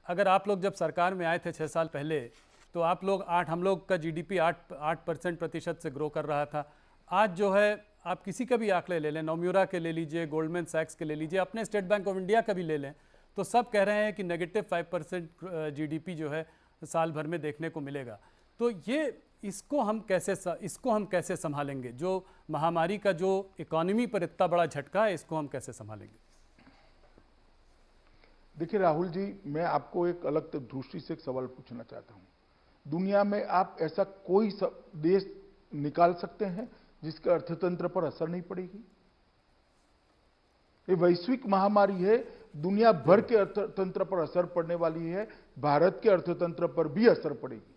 अगर आप लोग जब सरकार में आए थे 6 साल पहले, तो आप लोग हम लोग का जीडीपी 8% से ग्रो कर रहा था। आज जो है आप किसी का भी आंकड़े ले लें, नोम्यूरा के ले लीजिए, गोल्डमैन सैक्स के ले लीजिए, अपने स्टेट बैंक ऑफ इंडिया का भी ले लें, तो सब कह रहे हैं कि -5% जीडीपी जो है साल भर में देखने को मिलेगा। तो ये इसको हम कैसे संभालेंगे? जो महामारी का जो इकोनॉमी पर इतना बड़ा झटका है, इसको हम कैसे संभालेंगे? देखिए राहुल जी, मैं आपको एक अलग दृष्टि से एक सवाल पूछना चाहता हूं। दुनिया में आप ऐसा कोई देश निकाल सकते हैं जिसके अर्थतंत्र पर असर नहीं पड़ेगी? ये वैश्विक महामारी है, दुनिया भर के अर्थतंत्र पर असर पड़ने वाली है, भारत के अर्थतंत्र पर भी असर पड़ेगी।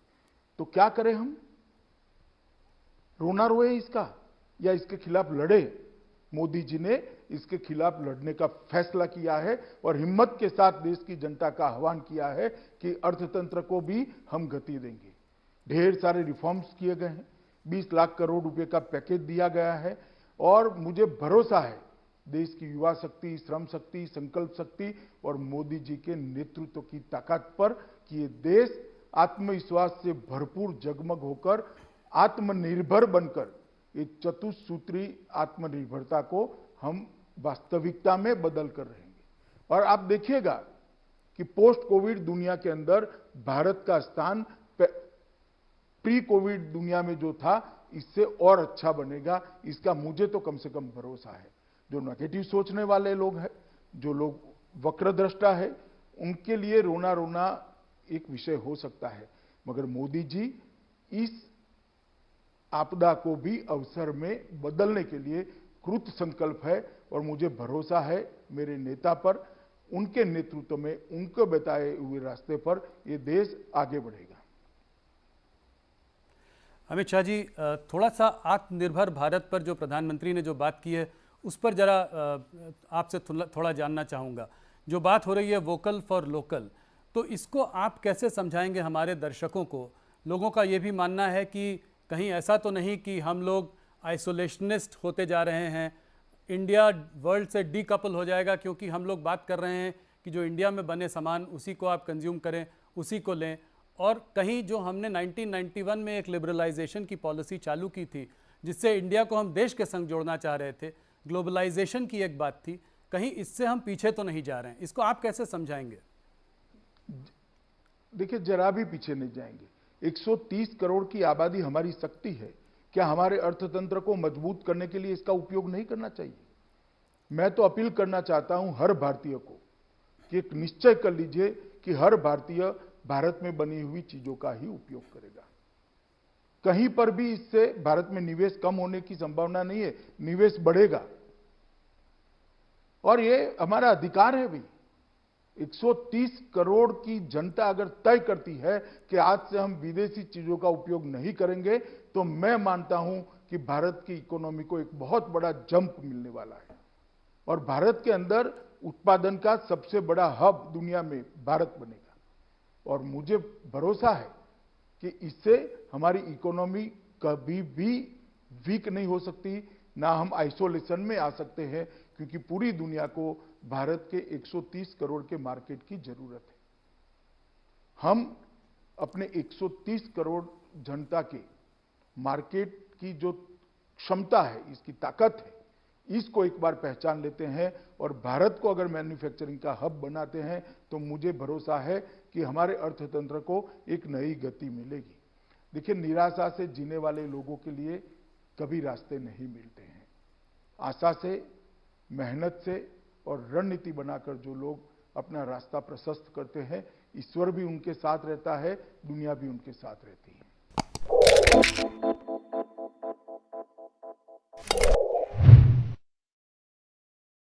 तो क्या करें हम? रोना रोए इसका या इसके खिलाफ लड़े? मोदी जी ने इसके खिलाफ लड़ने का फैसला किया है और हिम्मत के साथ देश की जनता का आह्वान किया है कि अर्थतंत्र को भी हम गति देंगे। ढेर सारे रिफॉर्म्स किए गए हैं, 20 लाख करोड़ रुपए का पैकेज दिया गया है और मुझे भरोसा है देश की युवा शक्ति, श्रम शक्ति, संकल्प शक्ति और मोदी जी के नेतृत्व की ताकत पर कि ये देश आत्मविश्वास से भरपूर जगमग होकर आत्मनिर्भर बनकर एक चतुसूत्री आत्मनिर्भरता को हम वास्तविकता में बदल कर रहेंगे। और आप देखिएगा कि पोस्ट कोविड दुनिया के अंदर भारत का स्थान प्री कोविड दुनिया में जो था इससे और अच्छा बनेगा, इसका मुझे तो कम से कम भरोसा है। जो नेगेटिव सोचने वाले लोग हैं, जो लोग वक्रदृष्टा है, उनके लिए रोना रोना एक विषय हो सकता है, मगर मोदी जी इस आपदा को भी अवसर में बदलने के लिए कृत संकल्प है और मुझे भरोसा है मेरे नेता पर, उनके नेतृत्व में, उनको बताए हुए रास्ते पर ये देश आगे बढ़ेगा। अमित शाह जी, थोड़ा सा आत्मनिर्भर भारत पर जो प्रधानमंत्री ने जो बात की है उस पर जरा आपसे थोड़ा जानना चाहूँगा। जो बात हो रही है वोकल फॉर लोकल, तो इसको आप कैसे समझाएंगे हमारे दर्शकों को? लोगों का ये भी मानना है कि कहीं ऐसा तो नहीं कि हम लोग आइसोलेशनिस्ट होते जा रहे हैं, इंडिया वर्ल्ड से डीकपल हो जाएगा, क्योंकि हम लोग बात कर रहे हैं कि जो इंडिया में बने सामान उसी को आप कंज्यूम करें, उसी को लें। और कहीं जो हमने 1991 में एक लिबरलाइजेशन की पॉलिसी चालू की थी जिससे इंडिया को हम देश के संग जोड़ना चाह रहे थे, ग्लोबलाइजेशन की एक बात थी, कहीं इससे हम पीछे तो नहीं जा रहे हैं? इसको आप कैसे समझाएंगे? देखिए, जरा भी पीछे नहीं जाएंगे। 130 करोड़ की आबादी हमारी शक्ति है, क्या हमारे अर्थतंत्र को मजबूत करने के लिए इसका उपयोग नहीं करना चाहिए? मैं तो अपील करना चाहता हूं हर भारतीय को कि एक निश्चय कर लीजिए कि हर भारतीय भारत में बनी हुई चीजों का ही उपयोग करेगा। कहीं पर भी इससे भारत में निवेश कम होने की संभावना नहीं है, निवेश बढ़ेगा और ये हमारा अधिकार है भी। 130 करोड़ की जनता अगर तय करती है कि आज से हम विदेशी चीजों का उपयोग नहीं करेंगे, तो मैं मानता हूं कि भारत की इकोनॉमी को एक बहुत बड़ा जंप मिलने वाला है और भारत के अंदर उत्पादन का सबसे बड़ा हब दुनिया में भारत बनेगा। और मुझे भरोसा है कि इससे हमारी इकोनॉमी कभी भी वीक नहीं हो सकती, ना हम आइसोलेशन में आ सकते हैं, क्योंकि पूरी दुनिया को भारत के 130 करोड़ के मार्केट की जरूरत है। हम अपने 130 करोड़ जनता के मार्केट की जो क्षमता है, इसकी ताकत है, इसको एक बार पहचान लेते हैं और भारत को अगर मैन्युफैक्चरिंग का हब बनाते हैं, तो मुझे भरोसा है कि हमारे अर्थतंत्र को एक नई गति मिलेगी। देखिए, निराशा से जीने वाले लोगों के लिए कभी रास्ते नहीं मिलते हैं। आशा से, मेहनत से और रणनीति बनाकर जो लोग अपना रास्ता प्रशस्त करते हैं, ईश्वर भी उनके साथ रहता है, दुनिया भी उनके साथ रहती है।